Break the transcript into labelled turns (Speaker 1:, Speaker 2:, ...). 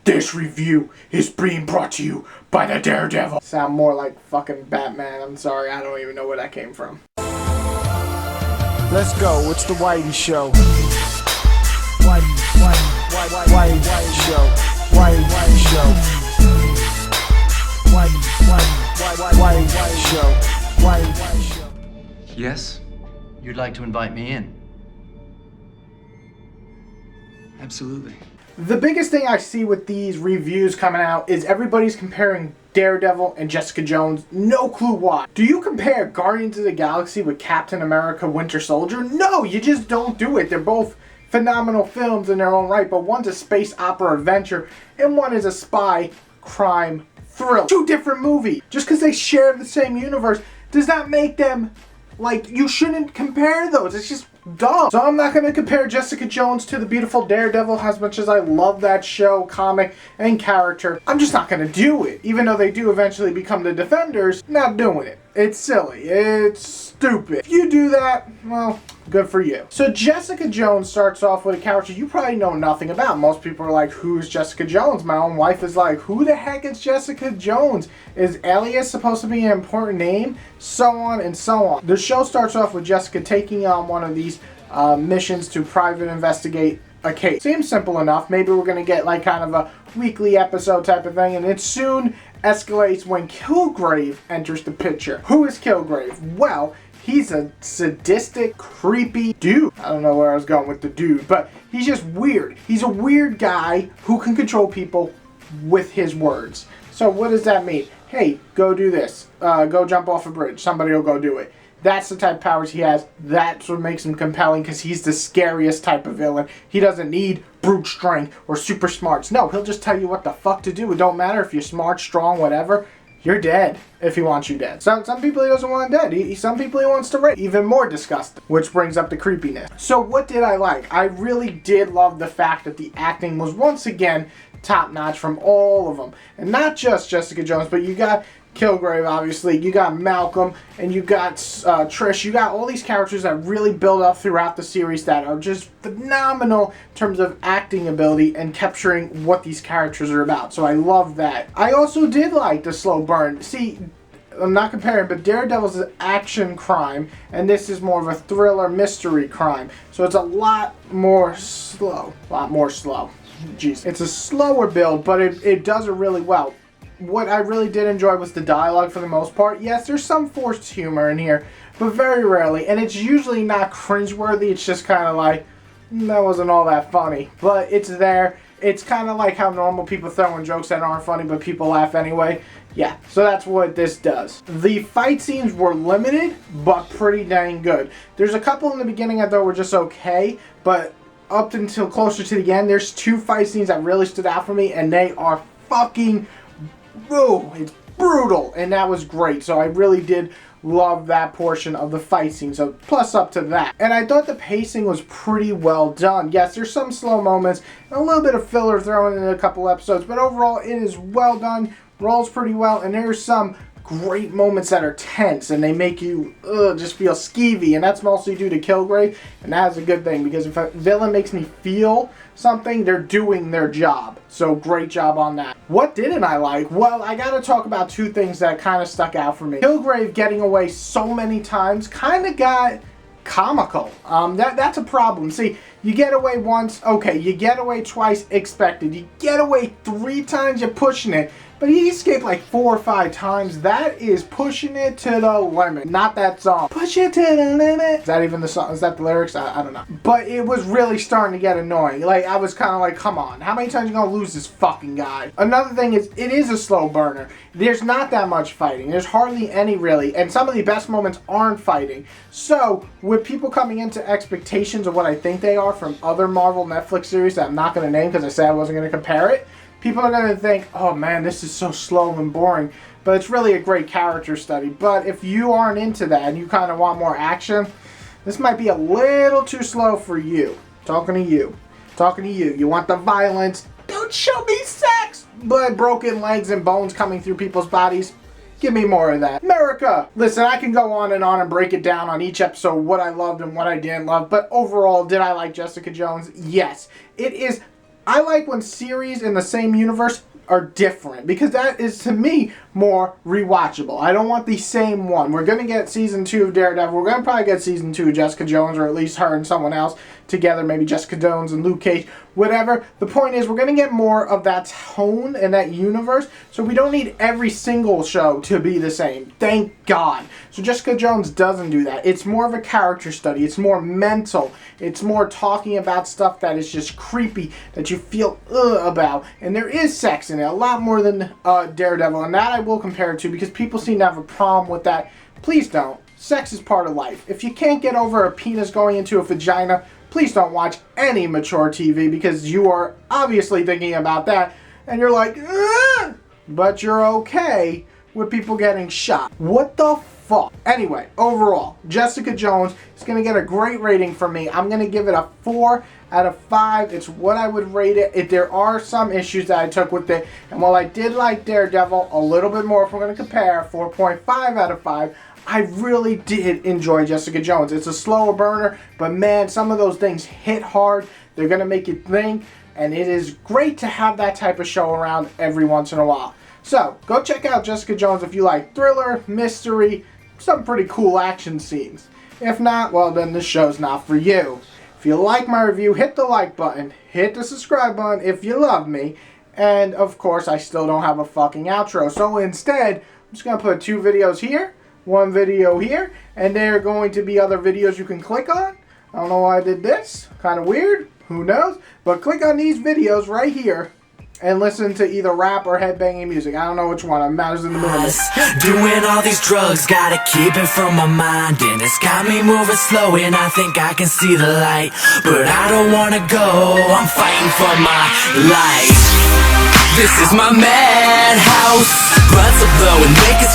Speaker 1: This review is being brought to you by the Daredevil. Sound more like fucking Batman. I'm sorry, I don't even know where that came from.
Speaker 2: Let's go. It's the Whity Show. Whity Show. Whity Show. Whity Show. Whity Show.
Speaker 3: Yes? You'd like to invite me in? Absolutely.
Speaker 1: The biggest thing I see with these reviews coming out is everybody's comparing Daredevil and Jessica Jones. No clue why. Do you compare Guardians of the Galaxy with Captain America Winter Soldier? No, you just don't do it. They're both phenomenal films in their own right, but one's a space opera adventure and one is a spy crime thriller. Two different movies. Just because they share the same universe does not make them, like, you shouldn't compare those. It's just dumb. So I'm not going to compare Jessica Jones to the beautiful Daredevil as much as I love that show, comic, and character. I'm just not going to do it. Even though they do eventually become the Defenders, not doing it. It's silly. It's stupid. If you do that, well, good for you. So Jessica Jones starts off with a character you probably know nothing about. Most people are like, who's Jessica Jones? My own wife is like, who the heck is Jessica Jones? Is Alias supposed to be an important name? So on and so on. The show starts off with Jessica taking on one of these missions to private investigate a case. Seems simple enough. Maybe we're going to get like kind of a weekly episode type of thing, and it soon escalates when Kilgrave enters the picture. Who is Kilgrave? Well, he's a sadistic, creepy dude. I don't know where I was going with the dude, but he's just weird. He's a weird guy who can control people with his words. So what does that mean? Hey, go do this. Go jump off a bridge. Somebody will go do it. That's the type of powers he has. That's what makes him compelling, because he's the scariest type of villain. He doesn't need brute strength or super smarts. No, he'll just tell you what the fuck to do. It don't matter if you're smart, strong, whatever. You're dead if he wants you dead. Some people he doesn't want dead. Some people he wants to rape. Even more disgusting, which brings up the creepiness. So what did I like? I really did love the fact that the acting was once again top-notch from all of them. And not just Jessica Jones, but you got Kilgrave, obviously, you got Malcolm, and you got Trish. You got all these characters that really build up throughout the series that are just phenomenal in terms of acting ability and capturing what these characters are about. So I love that. I also did like the slow burn. See, I'm not comparing, but Daredevil's an action crime, and this is more of a thriller mystery crime. So it's a lot more slow. Jeez. It's a slower build, but it does it really well. What I really did enjoy was the dialogue for the most part. Yes, there's some forced humor in here, but very rarely. And it's usually not cringeworthy. It's just kind of like, that wasn't all that funny. But it's there. It's kind of like how normal people throw in jokes that aren't funny, but people laugh anyway. Yeah, so that's what this does. The fight scenes were limited, but pretty dang good. There's a couple in the beginning I thought were just okay, but up until closer to the end, there's two fight scenes that really stood out for me, and they are fucking... oh, it's brutal, and that was great. So I really did love that portion of the fight scene. So plus up to that. And I thought the pacing was pretty well done. Yes, there's some slow moments, and a little bit of filler thrown in a couple episodes, but overall it is well done, rolls pretty well, and there's some great moments that are tense and they make you just feel skeevy, and that's mostly due to Kilgrave, and that's a good thing, because if a villain makes me feel something, they're doing their job. So great job on that. What didn't I like? Well, I gotta talk about two things that kind of stuck out for me. Kilgrave getting away so many times kind of got comical. That's a problem. See, you get away once, okay, you get away twice, expected. You get away 3 times, you're pushing it. But he escaped like 4 or 5 times. That is pushing it to the limit. Not that song. Push it to the limit. Is that even the song? Is that the lyrics? I don't know. But it was really starting to get annoying. Like, I was kind of like, come on. How many times are you going to lose this fucking guy? Another thing is, it is a slow burner. There's not that much fighting. There's hardly any, really. And some of the best moments aren't fighting. So, with people coming into expectations of what I think they are from other Marvel Netflix series that I'm not going to name because I said I wasn't going to compare it, people are going to think, oh man, this is so slow and boring. But it's really a great character study. But if you aren't into that and you kind of want more action, this might be a little too slow for you. Talking to you. Talking to you. You want the violence. Don't show me sex. But broken legs and bones coming through people's bodies. Give me more of that. America! Listen, I can go on and break it down on each episode, what I loved and what I didn't love. But overall, did I like Jessica Jones? Yes. It is I like when series in the same universe are different, because that is, to me, more rewatchable. I don't want the same one. We're going to get season 2 of Daredevil. We're going to probably get season 2 of Jessica Jones, or at least her and someone else together, maybe Jessica Jones and Luke Cage, whatever. The point is, we're going to get more of that tone and that universe, so we don't need every single show to be the same. Thank God. So Jessica Jones doesn't do that. It's more of a character study. It's more mental. It's more talking about stuff that is just creepy, that you feel about. And there is sex in it, a lot more than Daredevil, and that I will compare it to, because people seem to have a problem with that. Please don't. Sex is part of life. If you can't get over a penis going into a vagina, please don't watch any mature TV, because you are obviously thinking about that, and you're like, ah! But you're okay with people getting shot. What the fuck? Anyway, overall, Jessica Jones is going to get a great rating from me. I'm going to give it a 4 out of 5. It's what I would rate it. If there are some issues that I took with it, and while I did like Daredevil a little bit more, if we're going to compare, 4.5 out of 5, I really did enjoy Jessica Jones. It's a slower burner, but man, some of those things hit hard. They're going to make you think, and it is great to have that type of show around every once in a while. So, go check out Jessica Jones if you like thriller, mystery, some pretty cool action scenes. If not, well then this show's not for you. If you like my review, hit the like button, hit the subscribe button if you love me, and of course I still don't have a fucking outro. So instead, I'm just going to put 2 videos here, 1 video here, and there are going to be other videos you can click on. I don't know why I did this, kind of weird, who knows, but click on these videos right here and listen to either rap or headbanging music. I don't know which one. I'm matters in the middle.
Speaker 4: Doing all these drugs, gotta keep it from my mind, and it's got me moving slow, and I think I can see the light, but I don't wanna go, I'm fighting for my life. This is my madhouse. Blunts are blowing, make us